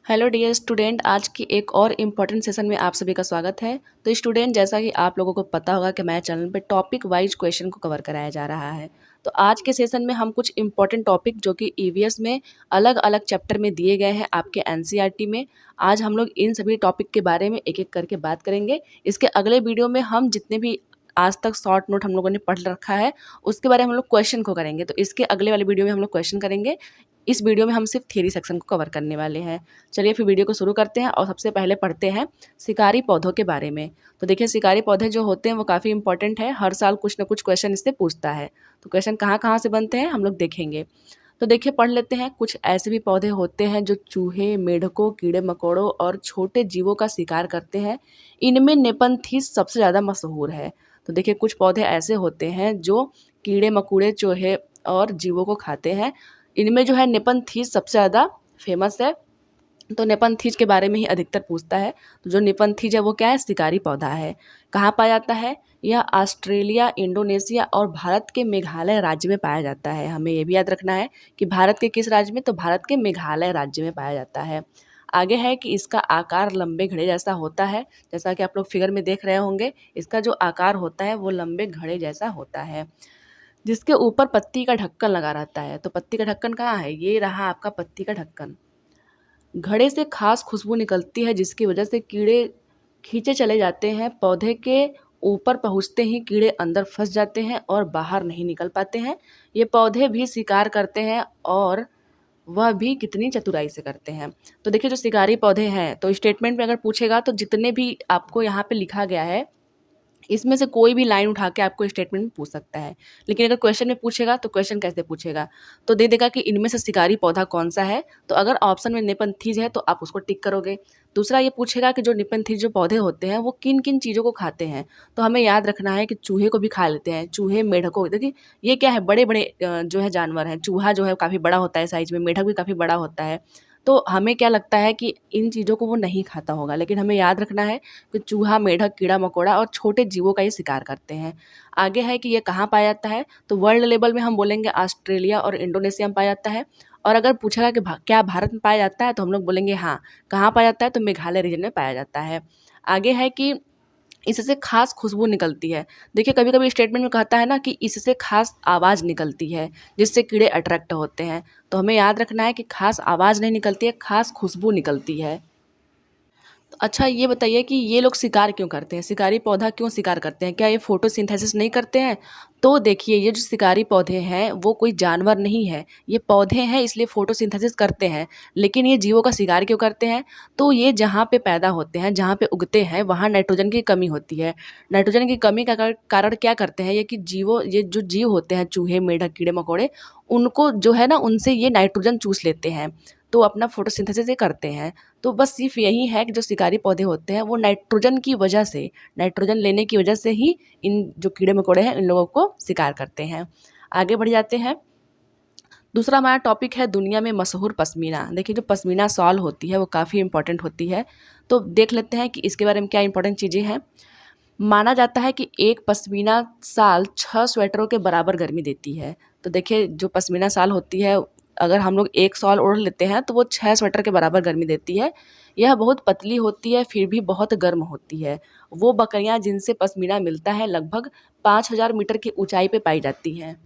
Hello dear student, आज की एक और इम्पॉर्टेंट सेशन में आप सभी का स्वागत है। तो स्टूडेंट, जैसा कि आप लोगों को पता होगा कि मेरे चैनल पे टॉपिक वाइज क्वेश्चन को कवर कराया जा रहा है। तो आज के सेशन में हम कुछ इम्पॉर्टेंट टॉपिक जो कि ईवीएस में अलग अलग चैप्टर में दिए गए हैं आपके एनसीईआरटी में, आज हम लोग इन सभी टॉपिक के बारे में एक एक करके बात करेंगे। इसके अगले वीडियो में हम जितने भी आज तक शॉर्ट नोट हम लोगों ने पढ़ रखा है उसके बारे में हम लोग क्वेश्चन को करेंगे। तो इसके अगले वाले वीडियो में हम लोग क्वेश्चन करेंगे। इस वीडियो में हम सिर्फ थ्योरी सेक्शन को कवर करने वाले हैं। चलिए फिर वीडियो को शुरू करते हैं और सबसे पहले पढ़ते हैं शिकारी पौधों के बारे में। तो देखिए, शिकारी पौधे जो होते हैं वो काफ़ी इंपॉर्टेंट है, हर साल कुछ ना कुछ क्वेश्चन इससे पूछता है। तो क्वेश्चन कहाँ कहाँ से बनते हैं हम लोग देखेंगे। तो देखिए, पढ़ लेते हैं। कुछ ऐसे भी पौधे होते हैं जो चूहे, मेढकों, कीड़े मकोड़ों और छोटे जीवों का शिकार करते हैं। इनमें नेपंथीस सबसे ज़्यादा मशहूर है। तो देखिए, कुछ पौधे ऐसे होते हैं जो कीड़े मकोड़े, चूहे और जीवों को खाते हैं। इनमें जो है नेपंथीस सबसे ज़्यादा फेमस है। तो नेपंथीज के बारे में ही अधिकतर पूछता है। तो जो नेपंथीज है वो क्या है? शिकारी पौधा है। कहाँ पाया जाता है? यह ऑस्ट्रेलिया, इंडोनेशिया और भारत के मेघालय राज्य में पाया जाता है। हमें ये भी याद रखना है कि भारत के किस राज्य में, तो भारत के मेघालय राज्य में पाया जाता है। आगे है कि इसका आकार लंबे घड़े जैसा होता है। जैसा कि आप लोग फिगर में देख रहे होंगे, इसका जो आकार होता है वो लंबे घड़े जैसा होता है, जिसके ऊपर पत्ती का ढक्कन लगा रहता है। तो पत्ती का ढक्कन कहाँ है? ये रहा आपका पत्ती का ढक्कन। घड़े से खास खुशबू निकलती है जिसकी वजह से कीड़े खींचे चले जाते हैं। पौधे के ऊपर पहुंचते ही कीड़े अंदर फंस जाते हैं और बाहर नहीं निकल पाते हैं। ये पौधे भी शिकार करते हैं और वह भी कितनी चतुराई से करते हैं। तो देखिए, जो शिकारी पौधे हैं, तो स्टेटमेंट में अगर पूछेगा तो जितने भी आपको यहाँ पे लिखा गया है इसमें से कोई भी लाइन उठा के आपको स्टेटमेंट में पूछ सकता है। लेकिन अगर क्वेश्चन में पूछेगा तो क्वेश्चन कैसे पूछेगा? तो दे देगा कि इनमें से शिकारी पौधा कौन सा है। तो अगर ऑप्शन में नेपंथीज है तो आप उसको टिक करोगे। दूसरा ये पूछेगा कि जो नेपंथीज जो पौधे होते हैं वो किन किन चीज़ों को खाते हैं। तो हमें याद रखना है कि चूहे को भी खा लेते हैं। चूहे, मेढकों, देखिए ये क्या है, बड़े बड़े जो है जानवर हैं। चूहा जो है काफ़ी बड़ा होता है साइज में, मेढक भी काफ़ी बड़ा होता है। तो हमें क्या लगता है कि इन चीज़ों को वो नहीं खाता होगा, लेकिन हमें याद रखना है कि चूहा, मेढक, कीड़ा मकोड़ा और छोटे जीवों का ये शिकार करते हैं। आगे है कि ये कहाँ पाया जाता है, तो वर्ल्ड लेवल में हम बोलेंगे ऑस्ट्रेलिया और इंडोनेशिया में पाया जाता है। और अगर पूछेगा कि क्या भारत में पाया जाता है, तो हम लोग बोलेंगे हाँ। कहाँ पाया जाता है, तो मेघालय रीजन में पाया जाता है। आगे है कि इससे खास खुशबू निकलती है। देखिए, कभी कभी स्टेटमेंट में कहता है ना कि इससे खास आवाज़ निकलती है जिससे कीड़े अट्रैक्ट होते हैं। तो हमें याद रखना है कि खास आवाज़ नहीं निकलती है, खास खुशबू निकलती है। तो अच्छा, ये बताइए कि ये लोग शिकार क्यों करते हैं? शिकारी पौधा क्यों शिकार करते हैं? क्या ये फोटोसिंथेसिस नहीं करते हैं? तो देखिए, ये जो शिकारी पौधे हैं वो कोई जानवर नहीं है, ये पौधे हैं, इसलिए फोटोसिंथेसिस करते हैं। लेकिन ये जीवों का शिकार क्यों करते हैं? तो ये जहाँ पे पैदा होते हैं, जहाँ पे उगते हैं, वहाँ नाइट्रोजन की कमी होती है। नाइट्रोजन की कमी का कारण क्या करते हैं ये कि ये जो जीव होते हैं, चूहे, मेढक, कीड़े मकोड़े, उनको जो है ना, उनसे ये नाइट्रोजन चूस लेते हैं। तो अपना फोटोसिंथेसिस ये करते हैं। तो बस सिर्फ यही है कि जो शिकारी पौधे होते हैं वो नाइट्रोजन की वजह से, नाइट्रोजन लेने की वजह से ही इन जो कीड़े मकोड़े हैं इन लोगों को शिकार करते हैं। आगे बढ़ जाते हैं। दूसरा हमारा टॉपिक है दुनिया में मशहूर पश्मीना। देखिए, जो पश्मीना शॉल होती है वो काफ़ी इंपॉर्टेंट होती है। तो देख लेते हैं कि इसके बारे में क्या इंपॉर्टेंट चीज़ें हैं। माना जाता है कि एक पश्मीना शाल 6 स्वेटरों के बराबर गर्मी देती है। तो देखिए, जो पश्मीना शाल होती है, अगर हम लोग एक शॉल ओढ़ लेते हैं तो वो 6 स्वेटर के बराबर गर्मी देती है। यह बहुत पतली होती है फिर भी बहुत गर्म होती है। वो बकरियां जिनसे पश्मीना मिलता है लगभग 5000 मीटर की ऊंचाई पे पाई जाती हैं।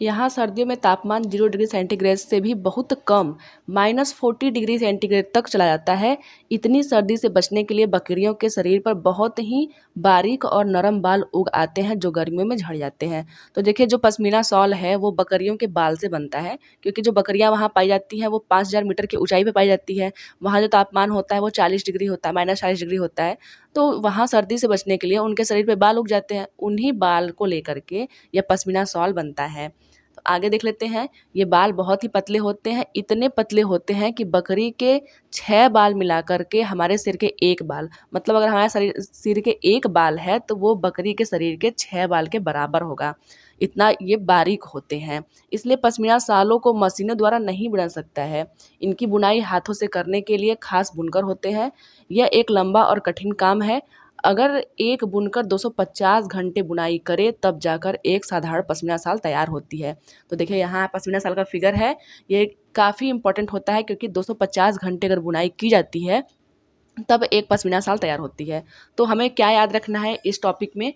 यहाँ सर्दियों में तापमान 0 डिग्री सेंटीग्रेड से भी बहुत कम -40 डिग्री सेंटीग्रेड तक चला जाता है। इतनी सर्दी से बचने के लिए बकरियों के शरीर पर बहुत ही बारीक और नरम बाल उग आते हैं जो गर्मियों में झड़ जाते हैं। तो देखिए, जो पश्मीना शॉल है वो बकरियों के बाल से बनता है, क्योंकि जो बकरियां वहाँ पाई जाती हैं वो 5000 मीटर की ऊंचाई पे पाई जाती है। वहाँ जो तापमान होता है वो 40 डिग्री होता है, -40 डिग्री होता है। तो वहाँ सर्दी से बचने के लिए उनके शरीर पे बाल उग जाते हैं। उन्हीं बाल को लेकर के यह पश्मीना शॉल बनता है। तो आगे देख लेते हैं। ये बाल बहुत ही पतले होते हैं, इतने पतले होते हैं कि बकरी के 6 बाल मिलाकर के हमारे सिर के 1 बाल, मतलब अगर हमारे सिर के 1 बाल है तो वो बकरी के शरीर के 6 बाल के बराबर होगा। इतना ये बारीक होते हैं। इसलिए पश्मीना शालों को मशीनों द्वारा नहीं बुना सकता है। इनकी बुनाई हाथों से करने के लिए खास बुनकर होते हैं। यह एक लंबा और कठिन काम है। अगर एक बुनकर 250 घंटे बुनाई करे तब जाकर एक साधारण पश्मीना शाल तैयार होती है। तो देखिए यहाँ पश्मीना शाल का फिगर है, ये काफ़ी इंपॉर्टेंट होता है क्योंकि 250 घंटे अगर बुनाई की जाती है तब एक पश्मीना शाल तैयार होती है। तो हमें क्या याद रखना है इस टॉपिक में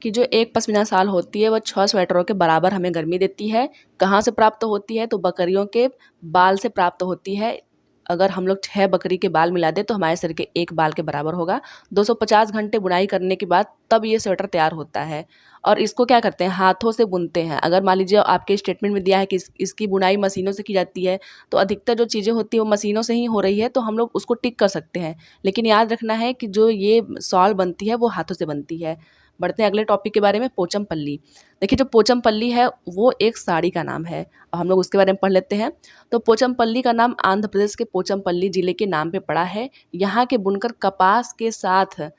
कि जो एक पश्मीना शाल होती है वह 6 स्वेटरों के बराबर हमें गर्मी देती है। कहाँ से प्राप्त होती है? तो बकरियों के बाल से प्राप्त होती है। अगर हम लोग 6 बकरी के बाल मिला दें तो हमारे शरीर के एक बाल के बराबर होगा। 250 घंटे बुनाई करने के बाद तब ये स्वेटर तैयार होता है। और इसको क्या करते हैं? हाथों से बुनते हैं। अगर मान लीजिए आपके स्टेटमेंट में दिया है कि इसकी बुनाई मशीनों से की जाती है, तो अधिकतर जो चीज़ें होती है वो मशीनों से ही हो रही है, तो हम लोग उसको टिक कर सकते हैं। लेकिन याद रखना है कि जो ये शॉल बनती है वो हाथों से बनती है। बढ़ते हैं अगले टॉपिक के बारे में, पोचमपल्ली। देखिए जो पोचमपल्ली है वो एक साड़ी का नाम है। अब हम लोग उसके बारे में पढ़ लेते हैं। तो पोचमपल्ली का नाम आंध्र प्रदेश के पोचमपल्ली जिले के नाम पे पड़ा है। यहाँ के बुनकर कपास के साथ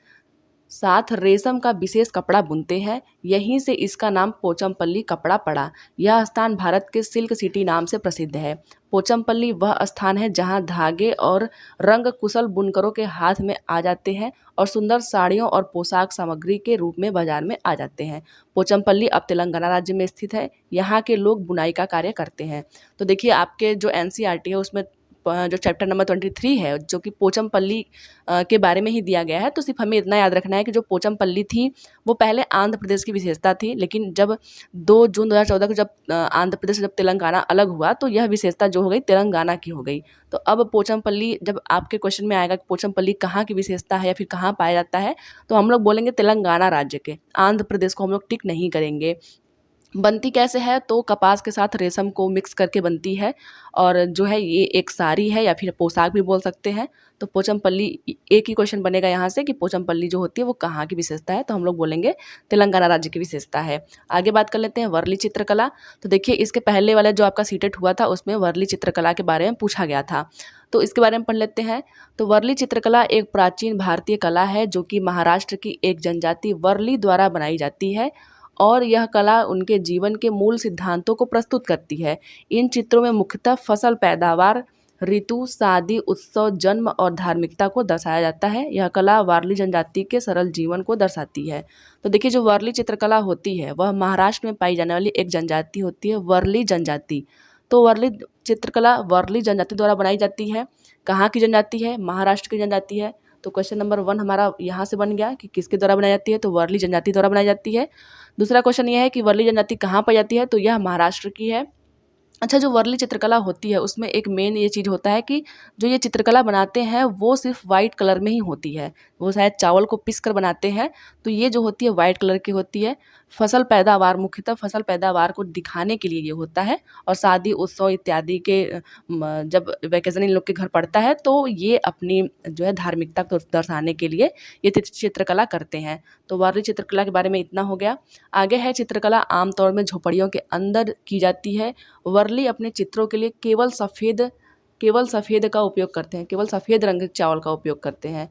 साथ रेशम का विशेष कपड़ा बुनते हैं। यहीं से इसका नाम पोचमपल्ली कपड़ा पड़ा। यह स्थान भारत के सिल्क सिटी नाम से प्रसिद्ध है। पोचमपल्ली वह स्थान है जहां धागे और रंग कुशल बुनकरों के हाथ में आ जाते हैं और सुंदर साड़ियों और पोशाक सामग्री के रूप में बाजार में आ जाते हैं। पोचमपल्ली अब तेलंगाना राज्य में स्थित है। यहाँ के लोग बुनाई का कार्य करते हैं। तो देखिए आपके जो एनसीईआरटी है उसमें जो चैप्टर नंबर 23 है जो कि पोचमपल्ली के बारे में ही दिया गया है। तो सिर्फ हमें इतना याद रखना है कि जो पोचमपल्ली थी वो पहले आंध्र प्रदेश की विशेषता थी, लेकिन जब 2 जून 2014 को जब आंध्र प्रदेश से जब तेलंगाना अलग हुआ तो यह विशेषता जो हो गई तेलंगाना की हो गई। तो अब पोचमपल्ली जब आपके क्वेश्चन में आएगा कि पोचमपल्ली कहाँ की विशेषता है या फिर कहाँ पाया जाता है, तो हम लोग बोलेंगे तेलंगाना राज्य के। आंध्र प्रदेश को हम लोग टिक नहीं करेंगे। बनती कैसे है? तो कपास के साथ रेशम को मिक्स करके बनती है और जो है ये एक साड़ी है या फिर पोशाक भी बोल सकते हैं। तो पोचमपल्ली एक ही क्वेश्चन बनेगा यहाँ से कि पोचमपल्ली जो होती है वो कहाँ की विशेषता है, तो हम लोग बोलेंगे तेलंगाना राज्य की विशेषता है। आगे बात कर लेते हैं वर्ली चित्रकला। तो देखिए इसके पहले वाला जो आपका सीटेट हुआ था उसमें वर्ली चित्रकला के बारे में पूछा गया था, तो इसके बारे में पढ़ लेते हैं। तो वर्ली चित्रकला एक प्राचीन भारतीय कला है जो कि महाराष्ट्र की एक जनजाति वर्ली द्वारा बनाई जाती है और यह कला उनके जीवन के मूल सिद्धांतों को प्रस्तुत करती है। इन चित्रों में मुख्यतः फसल पैदावार, ऋतु, शादी, उत्सव, जन्म और धार्मिकता को दर्शाया जाता है। यह कला वारली जनजाति के सरल जीवन को दर्शाती है। तो देखिए जो वर्ली चित्रकला होती है वह महाराष्ट्र में पाई जाने वाली एक जनजाति होती है, वर्ली जनजाति। तो वर्ली चित्रकला वर्ली जनजाति द्वारा बनाई जाती है। कहाँ की जनजाति है? महाराष्ट्र की जनजाति है। तो क्वेश्चन नंबर 1 हमारा यहाँ से बन गया कि किसके द्वारा बनाई जाती है, तो वर्ली जनजाति द्वारा बनाई जाती है। दूसरा क्वेश्चन ये है कि वर्ली जनजाति कहाँ पाई जाती है, तो यह महाराष्ट्र की है। अच्छा जो वर्ली चित्रकला होती है उसमें एक मेन ये चीज़ होता है कि जो ये चित्रकला बनाते हैं वो सिर्फ वाइट कलर में ही होती है। वो शायद चावल को पीस कर बनाते हैं, तो ये जो होती है वाइट कलर की होती है। फसल पैदावार, मुख्यतः फसल पैदावार को दिखाने के लिए ये होता है। और शादी उत्सव इत्यादि के जब वैकेशन इन लोग के घर पड़ता है तो ये अपनी जो है धार्मिकता को दर्शाने के लिए ये चित्रकला करते हैं। तो वर्ली चित्रकला के बारे में इतना हो गया। आगे है चित्रकला आमतौर में झोपड़ियों के अंदर की जाती है। वर्ली अपने चित्रों के लिए केवल सफ़ेद का उपयोग करते हैं, केवल सफ़ेद रंग के चावल का उपयोग करते हैं।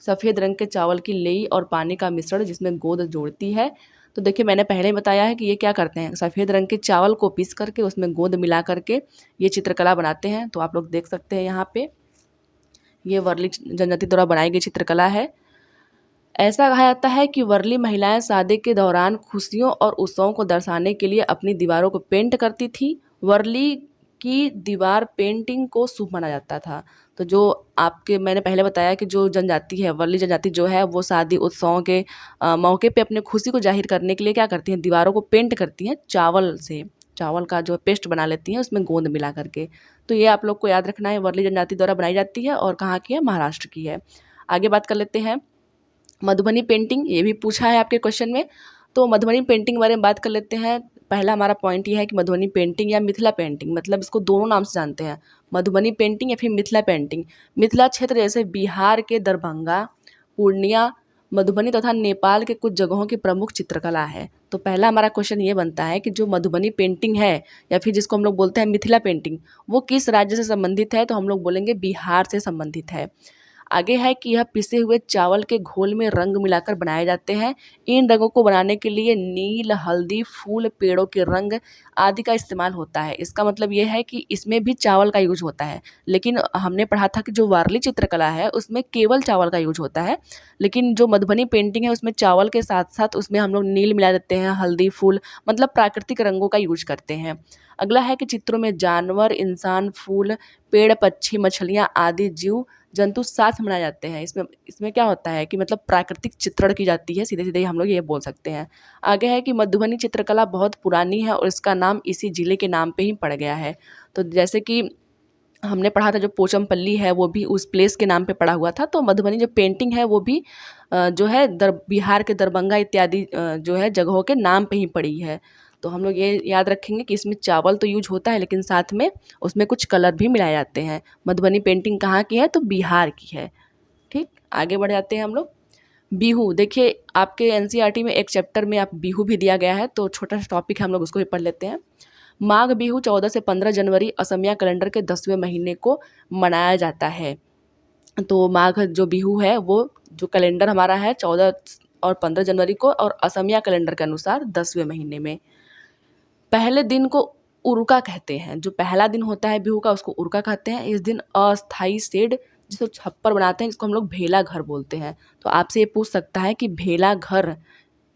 सफ़ेद रंग के चावल की लेई और पानी का मिश्रण जिसमें गोंद जोड़ती है। तो देखिए मैंने पहले ही बताया है कि ये क्या करते हैं, सफ़ेद रंग के चावल को पीस करके उसमें गोंद मिला करके ये चित्रकला बनाते हैं। तो आप लोग देख सकते हैं यहाँ पे ये वर्ली जनजाति द्वारा बनाई गई चित्रकला है। ऐसा कहा जाता है कि वर्ली महिलाएं शादी के दौरान खुशियों और उत्सवों को दर्शाने के लिए अपनी दीवारों को पेंट करती थी। वर्ली की दीवार पेंटिंग को शुभ माना जाता था। तो जो आपके मैंने पहले बताया कि जो जनजाति है वर्ली जनजाति जो है वो शादी उत्सवों के मौके पे अपने खुशी को जाहिर करने के लिए क्या करती हैं, दीवारों को पेंट करती हैं चावल से। चावल का जो पेस्ट बना लेती हैं उसमें गोंद मिला करके। तो ये आप लोग को याद रखना है, वर्ली जनजाति द्वारा बनाई जाती है और कहाँ की है, महाराष्ट्र की है। आगे बात कर लेते हैं मधुबनी पेंटिंग, ये भी पूछा है आपके क्वेश्चन में। तो मधुबनी पेंटिंग के बारे में बात कर लेते हैं। पहला हमारा पॉइंट ये है कि मधुबनी पेंटिंग या मिथिला पेंटिंग, मतलब इसको दोनों नाम से जानते हैं, मधुबनी पेंटिंग या फिर मिथिला पेंटिंग। मिथिला क्षेत्र जैसे बिहार के दरभंगा, पूर्णिया, मधुबनी तथा नेपाल के कुछ जगहों की प्रमुख चित्रकला है। तो पहला हमारा क्वेश्चन ये बनता है कि जो मधुबनी पेंटिंग है या फिर जिसको हम लोग बोलते हैं मिथिला पेंटिंग, वो किस राज्य से संबंधित है, तो हम लोग बोलेंगे बिहार से संबंधित है। आगे है कि यह पिसे हुए चावल के घोल में रंग मिलाकर बनाए जाते हैं। इन रंगों को बनाने के लिए नील, हल्दी, फूल, पेड़ों के रंग आदि का इस्तेमाल होता है। इसका मतलब ये है कि इसमें भी चावल का यूज होता है, लेकिन हमने पढ़ा था कि जो वारली चित्रकला है उसमें केवल चावल का यूज होता है, लेकिन जो मधुबनी पेंटिंग है उसमें चावल के साथ साथ उसमें हम लोग नील मिला देते हैं, हल्दी, फूल, मतलब प्राकृतिक रंगों का यूज करते हैं। अगला है कि चित्रों में जानवर, इंसान, फूल, पेड़, पक्षी, मछलियाँ आदि जीव जंतु साथ बनाए जाते हैं। इसमें इसमें क्या होता है कि मतलब प्राकृतिक चित्रण की जाती है, सीधे सीधे हम लोग ये बोल सकते हैं। आगे है कि मधुबनी चित्रकला बहुत पुरानी है और इसका नाम इसी जिले के नाम पे ही पड़ गया है। तो जैसे कि हमने पढ़ा था जो पोचमपल्ली है वो भी उस प्लेस के नाम पे पड़ा हुआ था, तो मधुबनी जो पेंटिंग है वो भी जो है बिहार के दरभंगा इत्यादि जो है जगहों के नाम पे ही पड़ी है। तो हम लोग ये याद रखेंगे कि इसमें चावल तो यूज होता है, लेकिन साथ में उसमें कुछ कलर भी मिलाए जाते हैं। मधुबनी पेंटिंग कहाँ की है? तो बिहार की है। ठीक, आगे बढ़ जाते हैं हम लोग। बिहू, देखिए आपके एनसीईआरटी में एक चैप्टर में आप बिहू भी दिया गया है, तो छोटा सा टॉपिक है, हम लोग उसको भी पढ़ लेते हैं। माघ बिहू 14 से 15 जनवरी असमिया कैलेंडर के 10वें महीने को मनाया जाता है। तो माघ जो बिहू है वो जो कैलेंडर हमारा है 14 और 15 जनवरी को, और असमिया कैलेंडर के अनुसार 10वें महीने में। पहले दिन को उरुका कहते हैं। जो पहला दिन होता है बिहू का उसको उरुका कहते हैं। इस दिन अस्थाई शेड जिसको छप्पर बनाते हैं, जिसको हम लोग भेला घर बोलते हैं। तो आपसे ये पूछ सकता है कि भेला घर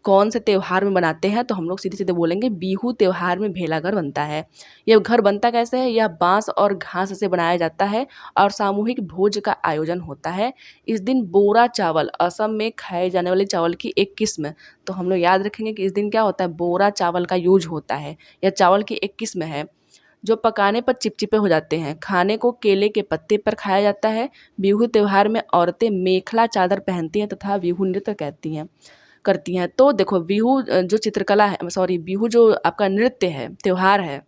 कौन से त्योहार में बनाते हैं? तो हम लोग सीधे सीधे बोलेंगे बिहू त्योहार में भेला घर बनता है। यह घर बनता कैसे है? यह बांस और घास से बनाया जाता है और सामूहिक भोज का आयोजन होता है। इस दिन बोरा चावल, असम में खाए जाने वाले चावल की एक किस्म, तो हम लोग याद रखेंगे कि इस दिन क्या होता है, बोरा चावल का यूज होता है। यह चावल की एक किस्म है जो पकाने पर चिपचिपे हो जाते हैं। खाने को केले के पत्ते पर खाया जाता है। बिहू त्योहार में औरतें मेखला चादर पहनती हैं तथा बिहू नृत्य करती हैं। तो देखो बिहू जो चित्रकला है, सॉरी बिहू जो आपका नृत्य है, त्योहार है,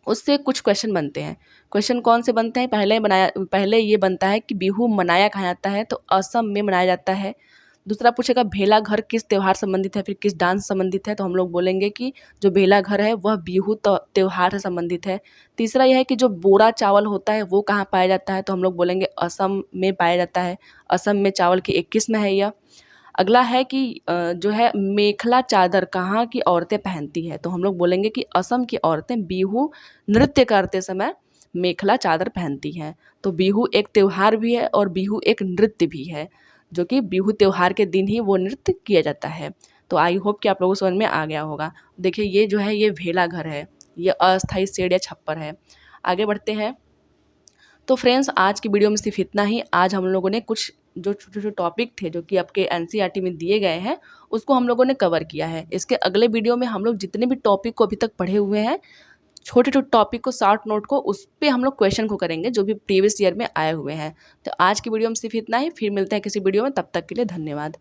उससे कुछ क्वेश्चन बनते हैं। क्वेश्चन कौन से बनते हैं? पहले ये बनता है कि बिहू मनाया कहाँ जाता है? तो असम में मनाया जाता है। दूसरा पूछेगा भेला घर किस त्योहार संबंधित है, फिर किस डांस संबंधित है? तो हम लोग बोलेंगे कि जो भेला घर है वह बिहू त्योहार से संबंधित है। तीसरा यह है कि जो बोरा चावल होता है वो कहाँ पाया जाता है? तो हम लोग बोलेंगे असम में पाया जाता है। असम में चावल की एक किस्म है यह। अगला है कि जो है मेखला चादर कहाँ की औरतें पहनती है? तो हम लोग बोलेंगे कि असम की औरतें बिहू नृत्य करते समय मेखला चादर पहनती हैं। तो बिहू एक त्योहार भी है और बिहू एक नृत्य भी है, जो कि बिहू त्योहार के दिन ही वो नृत्य किया जाता है। तो आई होप कि आप लोगों को समझ में आ गया होगा। देखिए ये जो है ये भेला घर है, ये अस्थाई शेड या छप्पर है। आगे बढ़ते हैं। तो फ्रेंड्स आज की वीडियो में सिर्फ इतना ही। आज हम लोगों ने कुछ जो छोटे-छोटे टॉपिक थे जो कि आपके एनसीईआरटी में दिए गए हैं उसको हम लोगों ने कवर किया है। इसके अगले वीडियो में हम लोग जितने भी टॉपिक को अभी तक पढ़े हुए हैं, छोटे-छोटे टॉपिक को, शॉर्ट नोट को, उस पे हम लोग क्वेश्चन को करेंगे जो भी प्रीवियस ईयर में आए हुए हैं। तो आज की वीडियो में सिर्फ इतना ही। फिर मिलते हैं किसी वीडियो में, तब तक के लिए धन्यवाद।